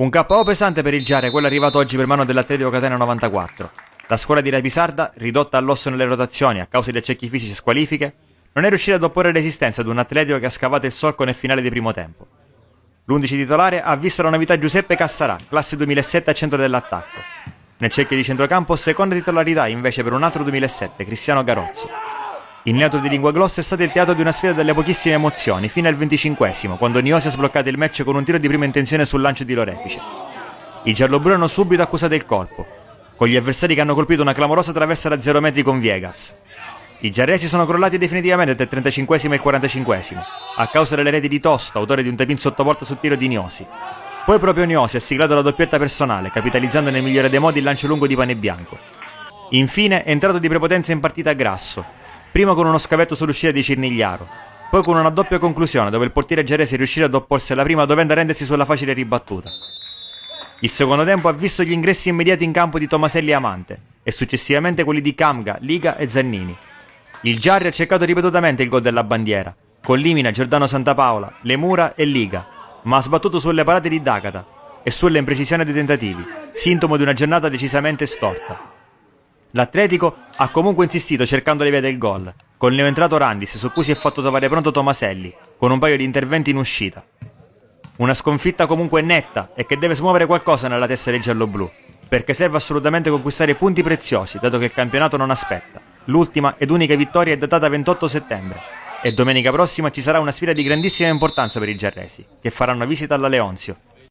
Un KO pesante per il Giarre, quello arrivato oggi per mano dell'Atletico Catania 94. La squadra di Rapisarda, ridotta all'osso nelle rotazioni a causa di accechi fisici e squalifiche, non è riuscita ad opporre resistenza ad un Atletico che ha scavato il solco nel finale di primo tempo. L'11 titolare ha visto la novità Giuseppe Cassarà, classe 2007 a centro dell'attacco. Nel cerchio di centrocampo, seconda titolarità invece per un altro 2007, Cristiano Garozzo. Il neutro di lingua glossa è stato il teatro di una sfida dalle pochissime emozioni, fino al 25esimo, quando Niosi ha sbloccato il match con un tiro di prima intenzione sul lancio di Lorefice. I gialloblu hanno subito accusato il colpo, con gli avversari che hanno colpito una clamorosa traversa da 0 metri con Viegas. I giarresi sono crollati definitivamente tra il 35esimo e il 45esimo, a causa delle reti di Tosto, autore di un tapin sottoporta sul tiro di Niosi. Poi proprio Niosi ha siglato la doppietta personale, capitalizzando nel migliore dei modi il lancio lungo di Pane Bianco. Infine è entrato di prepotenza in partita Grasso, prima con uno scavetto sull'uscita di Cirnigliaro, poi con una doppia conclusione dove il portiere giarrese è riuscito ad opporsi alla prima dovendo arrendersi sulla facile ribattuta. Il secondo tempo ha visto gli ingressi immediati in campo di Tomaselli e Amante e successivamente quelli di Camga, Liga e Zannini. Il Giarri ha cercato ripetutamente il gol della bandiera, con Limina, Giordano Santapaola, Lemura e Liga, ma ha sbattuto sulle parate di Dakata e sulle imprecisioni dei tentativi, sintomo di una giornata decisamente storta. L'Atletico ha comunque insistito cercando le vie del gol, col neoentrato Randis su cui si è fatto trovare pronto Tomaselli, con un paio di interventi in uscita. Una sconfitta comunque netta e che deve smuovere qualcosa nella testa dei gialloblu, perché serve assolutamente conquistare punti preziosi, dato che il campionato non aspetta. L'ultima ed unica vittoria è datata 28 settembre e domenica prossima ci sarà una sfida di grandissima importanza per i giarresi, che faranno visita alla Leonzio,